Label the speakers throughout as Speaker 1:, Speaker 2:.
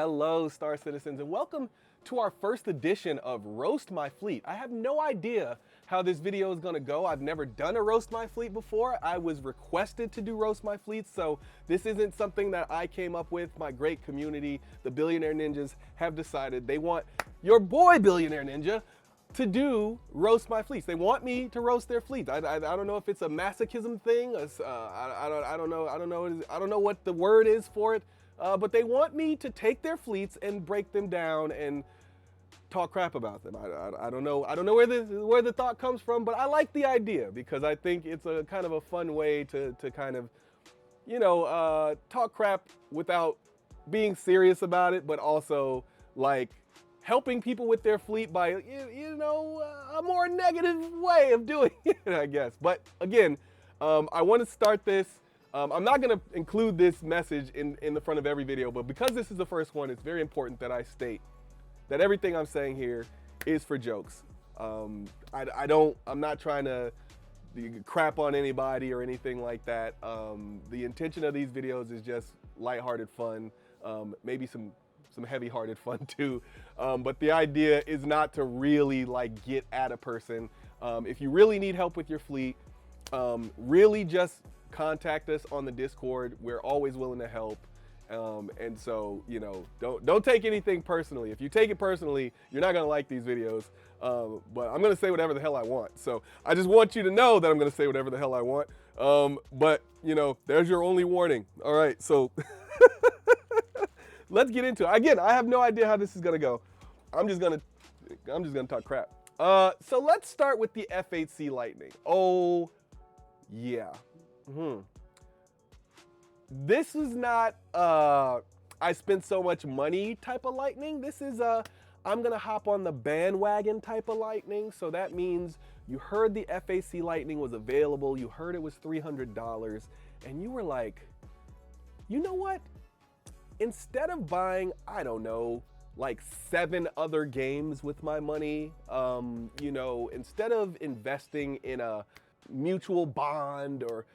Speaker 1: Hello, Star Citizens, and welcome to our first edition of Roast My Fleet. I have no idea how this video is going to go. I've never done a Roast My Fleet before. I was requested to do Roast My Fleet, so this isn't something that I came up with. My great community, the Billionaire Ninjas, have decided they want your boy Billionaire Ninja to do Roast My Fleets. They want me to roast their fleets. I don't know if it's a masochism thing. I don't know what the word is for it. But they want me to take their fleets and break them down and talk crap about them. I don't know where the thought comes from, but I like the idea because I think it's a kind of a fun way to kind of, talk crap without being serious about it, but also like helping people with their fleet by, a more negative way of doing it, I guess. But again, I want to start this. I'm not going to include this message in the front of every video, but because this is the first one, it's very important that I state that everything I'm saying here is for jokes. I'm not trying to crap on anybody or anything like that. The intention of these videos is just lighthearted fun, maybe some heavy-hearted fun too. But the idea is not to really like get at a person. If you really need help with your fleet, really just contact us on the Discord. We're always willing to help. And so, don't take anything personally. If you take it personally, you're not gonna like these videos. But I'm gonna say whatever the hell I want. So I just want you to know that I'm gonna say whatever the hell I want. But there's your only warning. All right, so let's get into it. Again, I have no idea how this is gonna go. I'm just gonna talk crap. So let's start with the F8C Lightning. Oh, yeah. This is not I spent so much money type of lightning. This is I'm gonna hop on the bandwagon type of lightning. So that means you heard the FAC Lightning was available, you heard it was $300, and you were like, you know what? Instead of buying, I don't know, like 7 other games with my money, instead of investing in a mutual bond or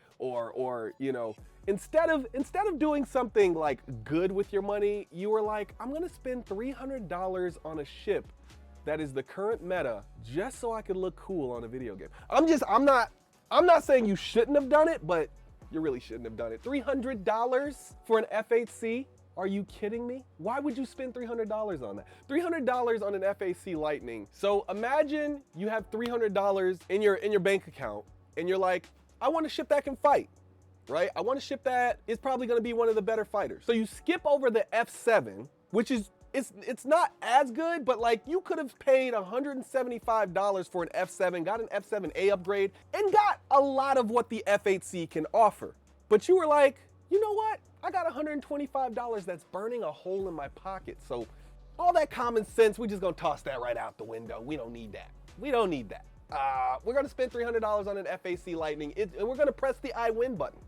Speaker 1: instead of doing something like good with your money, you were like, I'm gonna spend $300 on a ship that is the current meta just so I could look cool on a video game. I'm not saying you shouldn't have done it, but you really shouldn't have done it. $300 for an F8C? Are you kidding me? Why would you spend $300 on that? $300 on an FAC Lightning. So imagine you have $300 in your bank account and you're like, I want a ship that can fight, right? I want a ship that is probably gonna be one of the better fighters. So you skip over the F7, which is, it's not as good, but like you could have paid $175 for an F7, got an F7A upgrade, and got a lot of what the F8C can offer. But you were like, you know what? I got $125 that's burning a hole in my pocket. So all that common sense, we just gonna toss that right out the window. We don't need that. We don't need that. We're gonna spend $300 on an FAC Lightning, and we're gonna press the I win button.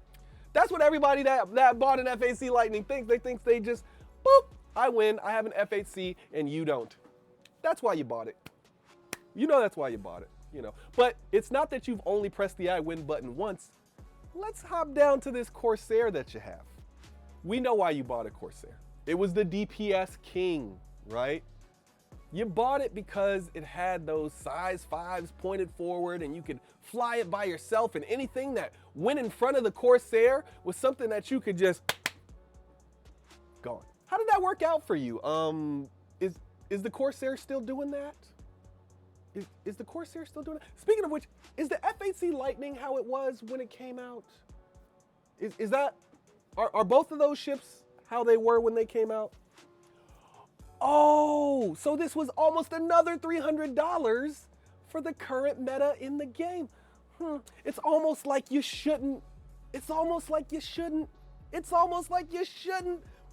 Speaker 1: That's what everybody that bought an FAC Lightning thinks. They think they just, boop, I win, I have an FAC, and you don't. That's why you bought it. That's why you bought it, But it's not that you've only pressed the I win button once. Let's hop down to this Corsair that you have. We know why you bought a Corsair. It was the DPS king, right? You bought it because it had those size 5s pointed forward and you could fly it by yourself, and anything that went in front of the Corsair was something that you could just gone. How did that work out for you? Is the Corsair still doing that? Is the Corsair still doing that? Speaking of which, is the FAC Lightning how it was when it came out? Is that, are both of those ships how they were when they came out? Oh, so this was almost another $300 for the current meta in the game. It's almost like you shouldn't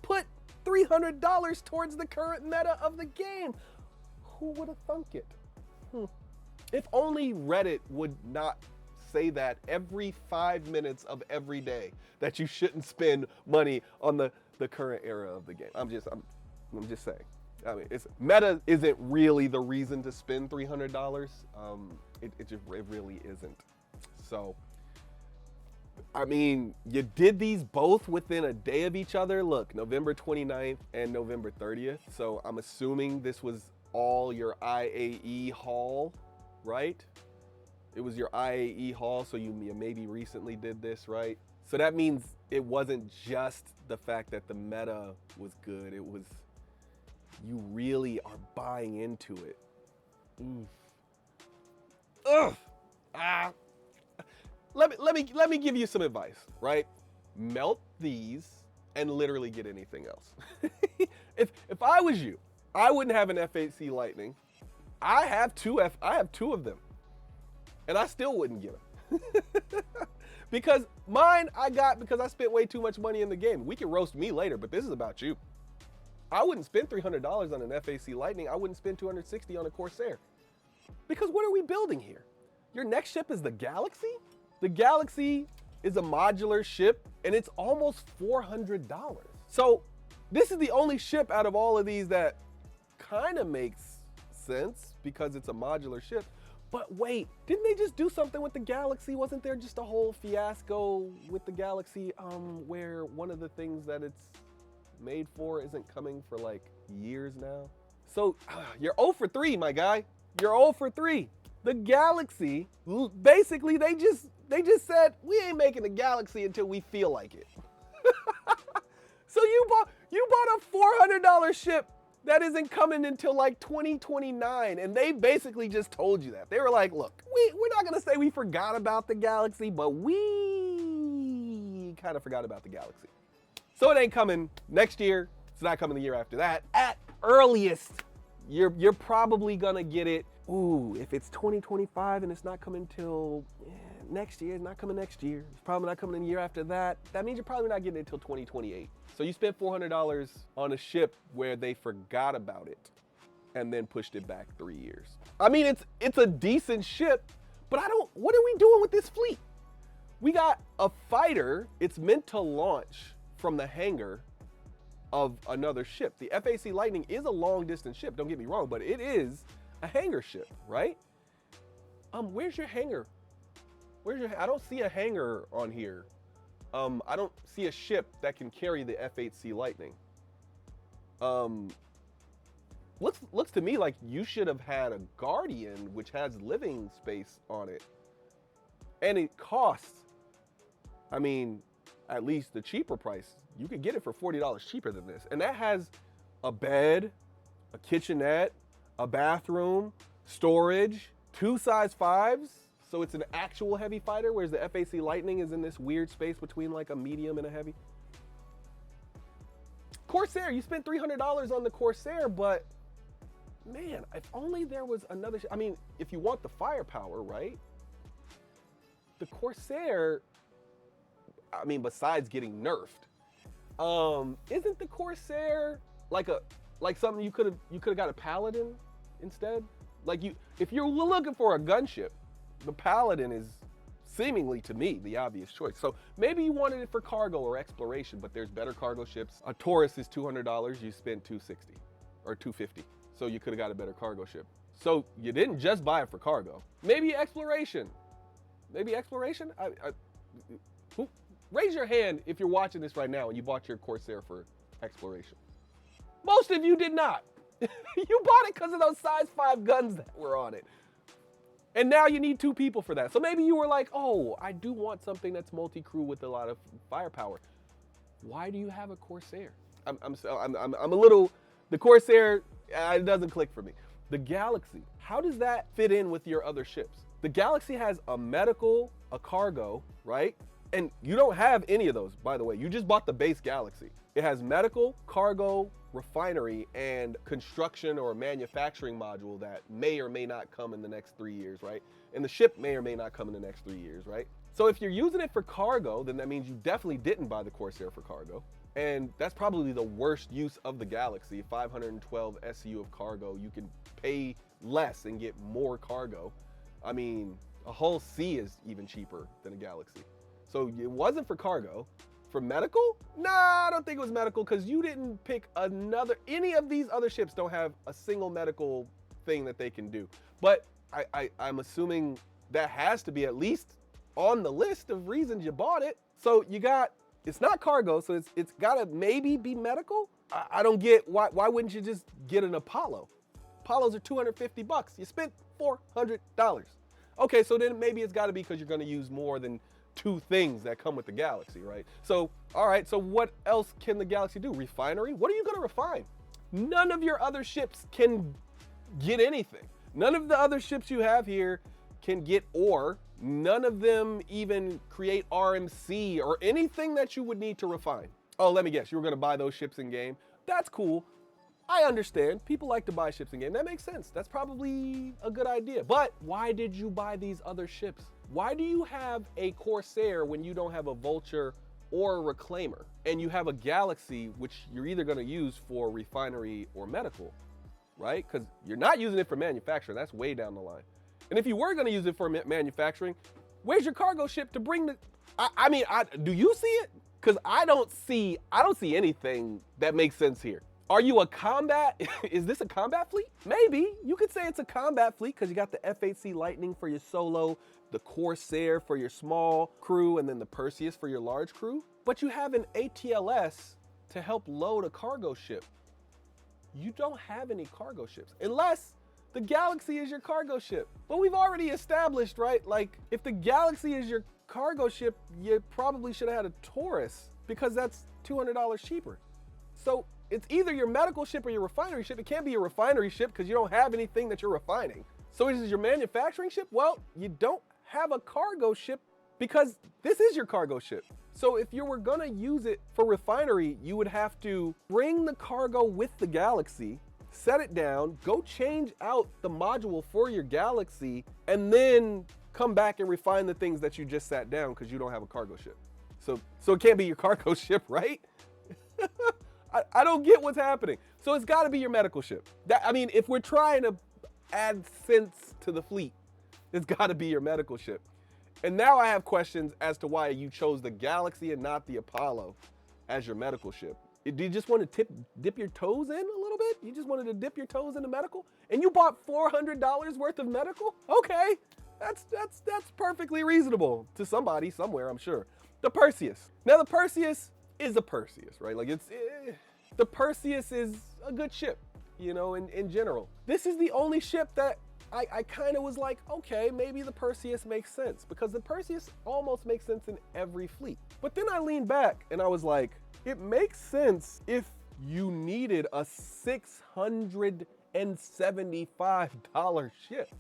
Speaker 1: put $300 towards the current meta of the game. Who would have thunk it? If only Reddit would not say that every 5 minutes of every day, that you shouldn't spend money on the current era of the game. I'm just saying. I mean, meta isn't really the reason to spend $300. It really isn't. So I mean, you did these both within a day of each other. Look, November 29th and November 30th. So I'm assuming this was all your IAE haul, right? It was your IAE haul, so you maybe recently did this, right? So that means it wasn't just the fact that the meta was good. It was, you really are buying into it. Oof. Ugh. Ah. Let me give you some advice, right? Melt these and literally get anything else. if I was you, I wouldn't have an F8C Lightning. I have two of them, and I still wouldn't get them. Because mine I got because I spent way too much money in the game. We can roast me later, but this is about you. I wouldn't spend $300 on an FAC Lightning. I wouldn't spend $260 on a Corsair. Because what are we building here? Your next ship is the Galaxy? The Galaxy is a modular ship, and it's almost $400. So this is the only ship out of all of these that kind of makes sense because it's a modular ship. But wait, didn't they just do something with the Galaxy? Wasn't there just a whole fiasco with the Galaxy where one of the things that it's made for isn't coming for like years now? So you're 0 for 3, my guy. You're 0 for 3. The Galaxy, basically they just said, we ain't making the Galaxy until we feel like it. So you bought a $400 ship that isn't coming until like 2029, and they basically just told you that. They were like, look, we're not gonna say we forgot about the Galaxy, but we kind of forgot about the Galaxy. So it ain't coming next year, it's not coming the year after that. At earliest, you're probably gonna get it, ooh, if it's 2025 and it's not coming till next year, it's not coming next year. It's probably not coming the year after that. That means you're probably not getting it until 2028. So you spent $400 on a ship where they forgot about it and then pushed it back 3 years. I mean, it's a decent ship, but what are we doing with this fleet? We got a fighter, it's meant to launch from the hangar of another ship. The FAC Lightning is a long distance ship, don't get me wrong, but it is a hangar ship, right? Where's your hangar? I don't see a hangar on here. I don't see a ship that can carry the F8C Lightning. Looks to me like you should have had a Guardian, which has living space on it. And it costs, I mean, at least the cheaper price. You could get it for $40 cheaper than this. And that has a bed, a kitchenette, a bathroom, storage, 2 size 5s. So it's an actual heavy fighter, whereas the FAC Lightning is in this weird space between like a medium and a heavy. Corsair, you spent $300 on the Corsair, but man, if only there was another, I mean, if you want the firepower, right? The Corsair, I mean, besides getting nerfed, isn't the Corsair like something you could have got a Paladin instead? Like if you're looking for a gunship, the Paladin is seemingly, to me, the obvious choice. So maybe you wanted it for cargo or exploration, but there's better cargo ships. A Taurus is $200, you spent $260 or $250. So you could have got a better cargo ship. So you didn't just buy it for cargo. Maybe exploration. Raise your hand if you're watching this right now and you bought your Corsair for exploration. Most of you did not. You bought it because of those size 5 guns that were on it. And now you need 2 people for that. So maybe you were like, oh, I do want something that's multi-crew with a lot of firepower. Why do you have a Corsair? I'm a little, the Corsair, it doesn't click for me. The Galaxy, how does that fit in with your other ships? The Galaxy has a medical, a cargo, right? And you don't have any of those, by the way. You just bought the base Galaxy. It has medical, cargo, refinery, and construction or manufacturing module that may or may not come in the next 3 years, right? And the ship may or may not come in the next 3 years, right? So if you're using it for cargo, then that means you definitely didn't buy the Corsair for cargo. And that's probably the worst use of the Galaxy. 512 SU of cargo, you can pay less and get more cargo. I mean, a whole C is even cheaper than a Galaxy. So it wasn't for cargo. For medical? Nah, I don't think it was medical because you didn't pick any of these other ships don't have a single medical thing that they can do. But I'm assuming that has to be at least on the list of reasons you bought it. So you got, it's not cargo, so it's gotta maybe be medical. I don't get why wouldn't you just get an Apollo? Apollos are $250. You spent $400. Okay, so then maybe it's gotta be because you're gonna use more than 2 things that come with the Galaxy, right? So, all right, so what else can the Galaxy do? Refinery? What are you gonna refine? None of your other ships can get anything. None of the other ships you have here can get ore. None of them even create RMC or anything that you would need to refine. Oh, let me guess, you were gonna buy those ships in game. That's cool. I understand. People like to buy ships in game. That makes sense. That's probably a good idea. But why did you buy these other ships? Why do you have a Corsair when you don't have a Vulture or a Reclaimer? And you have a Galaxy, which you're either gonna use for refinery or medical, right? Because you're not using it for manufacturing. That's way down the line. And if you were gonna use it for manufacturing, where's your cargo ship to bring the, do you see it? Because I don't see anything that makes sense here. Are you a combat? Is this a combat fleet? Maybe. You could say it's a combat fleet because you got the F-8C Lightning for your solo, the Corsair for your small crew, and then the Perseus for your large crew. But you have an ATLS to help load a cargo ship. You don't have any cargo ships unless the Galaxy is your cargo ship. But we've already established, right? Like, if the Galaxy is your cargo ship, you probably should have had a Taurus because that's $200 cheaper. So it's either your medical ship or your refinery ship. It can't be your refinery ship because you don't have anything that you're refining. So is this your manufacturing ship? Well, you don't have a cargo ship because this is your cargo ship. So if you were gonna use it for refinery, you would have to bring the cargo with the Galaxy, set it down, go change out the module for your Galaxy, and then come back and refine the things that you just sat down because you don't have a cargo ship. So it can't be your cargo ship, right? I don't get what's happening. So it's gotta be your medical ship. If we're trying to add sense to the fleet, it's gotta be your medical ship. And now I have questions as to why you chose the Galaxy and not the Apollo as your medical ship. Do you just want to dip your toes in a little bit? You just wanted to dip your toes into medical? And you bought $400 worth of medical? Okay, that's perfectly reasonable to somebody somewhere, I'm sure. The Perseus. Now the Perseus is a Perseus, right? Like the Perseus is a good ship, you know, in general. This is the only ship that I kind of was like, okay, maybe the Perseus makes sense because the Perseus almost makes sense in every fleet. But then I leaned back and I was like, it makes sense if you needed a $675 ship.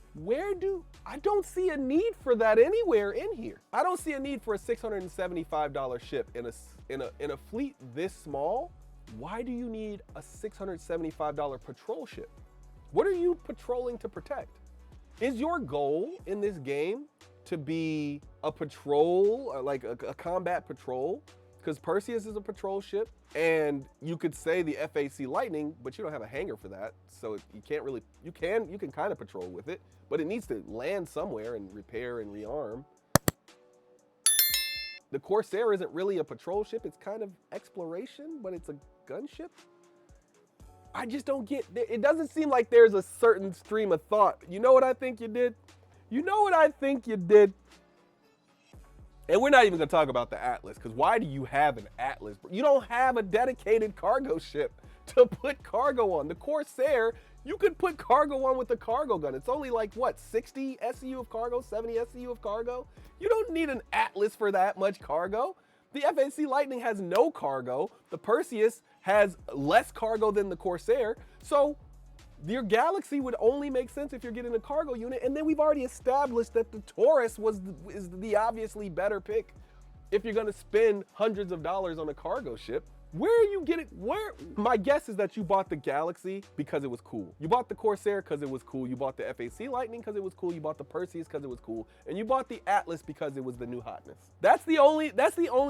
Speaker 1: I don't see a need for that anywhere in here. I don't see a need for a $675 ship in a fleet this small. Why do you need a $675 patrol ship? What are you patrolling to protect? Is your goal in this game to be a patrol, like a combat patrol? Because Perseus is a patrol ship, and you could say the F-8C Lightning, but you don't have a hangar for that, so you can't really, you can kind of patrol with it, but it needs to land somewhere and repair and rearm. The Corsair isn't really a patrol ship, it's kind of exploration, but it's a gunship. I just don't get, it doesn't seem like there's a certain stream of thought. You know what I think you did? You know what I think you did? And we're not even gonna talk about the Atlas, because why do you have an Atlas? You don't have a dedicated cargo ship to put cargo on. The Corsair, you could put cargo on with the cargo gun. It's only like, what, 60 SCU of cargo, 70 SCU of cargo? You don't need an Atlas for that much cargo. The F-8C Lightning has no cargo. The Perseus has less cargo than the Corsair. So your Galaxy would only make sense if you're getting a cargo unit. And then we've already established that the Taurus is the obviously better pick if you're gonna spend hundreds of dollars on a cargo ship. Where are you getting, my guess is that you bought the Galaxy because it was cool. You bought the Corsair because it was cool. You bought the F-8C Lightning because it was cool. You bought the Perseus because it was cool. And you bought the Atlas because it was the new hotness. That's the only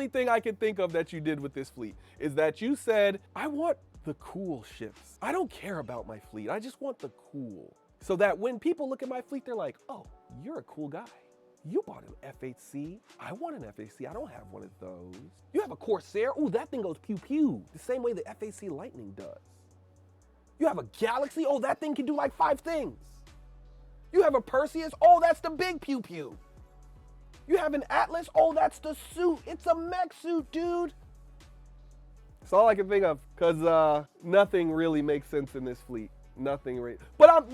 Speaker 1: thing I can think of that you did with this fleet, is that you said, I want the cool ships. I don't care about my fleet. I just want the cool. So that when people look at my fleet, they're like, oh, you're a cool guy. You bought an F-8C. I want an F-8C. I don't have one of those. You have a Corsair. Ooh, that thing goes pew pew. The same way the F-8C Lightning does. You have a Galaxy. Oh, that thing can do like 5 things. You have a Perseus. Oh, that's the big pew pew. You have an Atlas? Oh, that's the suit. It's a mech suit, dude. That's all I can think of, because nothing really makes sense in this fleet. Nothing really. But I'm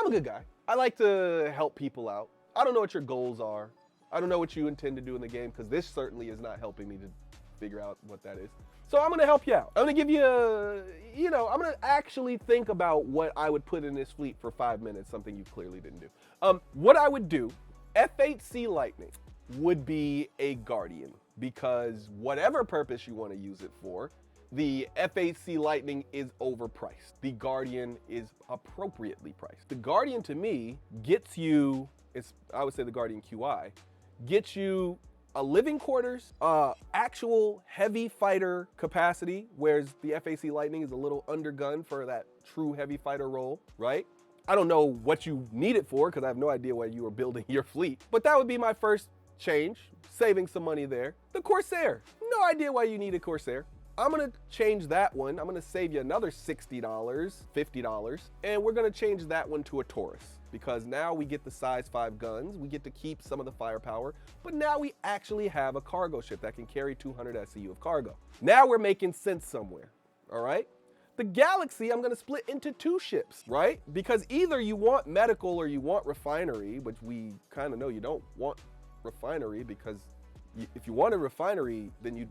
Speaker 1: a good guy. I like to help people out. I don't know what your goals are. I don't know what you intend to do in the game, because this certainly is not helping me to figure out what that is. So I'm going to help you out. I'm going to give you I'm going to actually think about what I would put in this fleet for 5 minutes, something you clearly didn't do. What I would do, F8C Lightning would be a Guardian, because whatever purpose you want to use it for, the F8C Lightning is overpriced. The Guardian is appropriately priced. The Guardian, to me, gets you, I would say the Guardian QI, gets you a living quarters, actual heavy fighter capacity, whereas the F8C Lightning is a little undergunned for that true heavy fighter role, right? I don't know what you need it for, because I have no idea why you are building your fleet, but that would be my first change, saving some money there. The Corsair, no idea why you need a Corsair. I'm gonna change that one. I'm gonna save you another $60, $50, and we're gonna change that one to a Taurus, because now we get the size 5 guns, we get to keep some of the firepower, but now we actually have a cargo ship that can carry 200 SCU of cargo. Now we're making sense somewhere, all right? The Galaxy, I'm gonna split into 2 ships, right? Because either you want medical or you want refinery, which we kind of know you don't want refinery, because if you wanted refinery, then you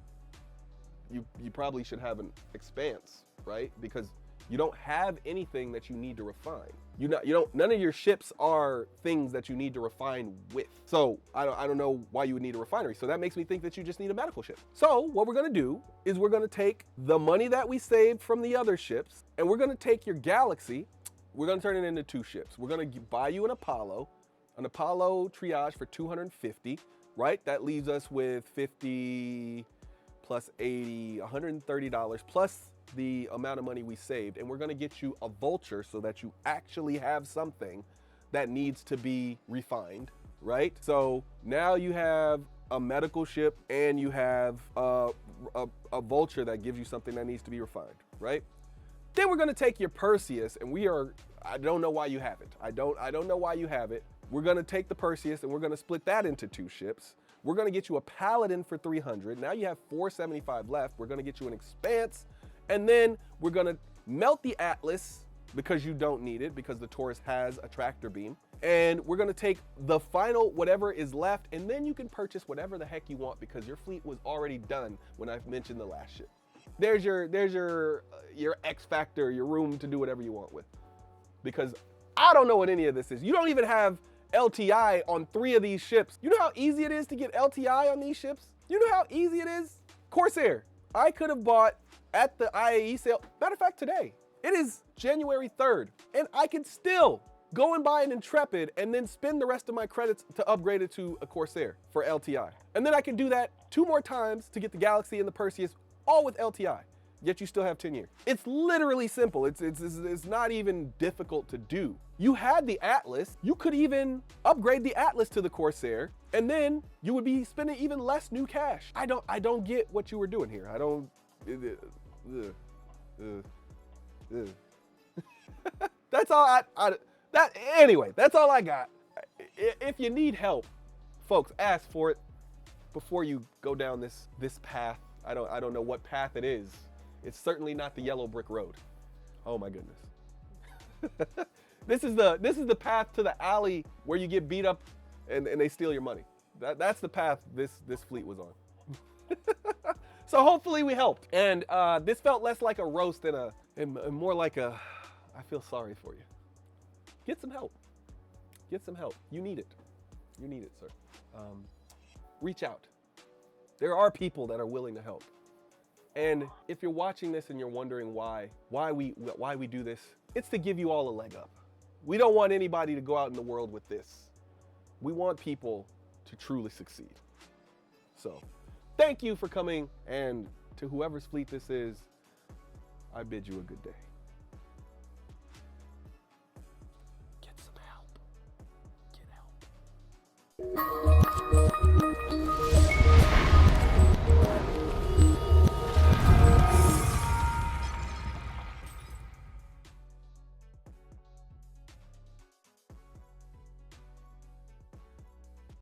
Speaker 1: probably should have an expanse, right? Because you don't have anything that you need to refine. None of your ships are things that you need to refine with. So I don't know why you would need a refinery. So that makes me think that you just need a medical ship. So what we're gonna do is we're gonna take the money that we saved from the other ships, and we're gonna take your Galaxy, we're gonna turn it into 2 ships. We're gonna buy you an Apollo triage for 250, right? That leaves us with 50 plus 80, $130 plus the amount of money we saved. And we're gonna get you a Vulture so that you actually have something that needs to be refined, right? So now you have a medical ship and you have a Vulture that gives you something that needs to be refined, right? Then we're gonna take your Perseus, and I don't know why you have it. I don't know why you have it. We're gonna take the Perseus and we're gonna split that into 2 ships. We're gonna get you a Paladin for 300. Now you have 475 left. We're gonna get you an Expanse, and then we're gonna melt the Atlas, because you don't need it, because the Taurus has a tractor beam. And we're gonna take the final whatever is left, and then you can purchase whatever the heck you want, because your fleet was already done when I mentioned the last ship. There's your X factor, your room to do whatever you want with. Because I don't know what any of this is. You don't even have LTI on 3 of these ships. You know how easy it is to get LTI on these ships? You know how easy it is? Corsair, I could have bought at the IAE sale. Matter of fact, today, it is January 3rd, and I could still go and buy an Intrepid and then spend the rest of my credits to upgrade it to a Corsair for LTI. And then I can do that 2 more times to get the Galaxy and the Perseus, all with LTI. Yet you still have 10 years. It's literally simple. It's not even difficult to do. You had the Atlas. You could even upgrade the Atlas to the Corsair, and then you would be spending even less new cash. I don't get what you were doing here. I don't. That's all anyway, that's all I got. If you need help, folks, ask for it before you go down this path. I don't know what path it is. It's certainly not the yellow brick road. Oh my goodness. This is the path to the alley where you get beat up and they steal your money. That's the path this fleet was on. So hopefully we helped. And this felt less like a roast and more like I feel sorry for you. Get some help. Get some help. You need it. You need it, sir. Reach out. There are people that are willing to help. And if you're watching this and you're wondering why we do this, it's to give you all a leg up. We don't want anybody to go out in the world with this. We want people to truly succeed. So, thank you for coming, and to whoever's fleet this is, I bid you a good day. Get some help. Get help.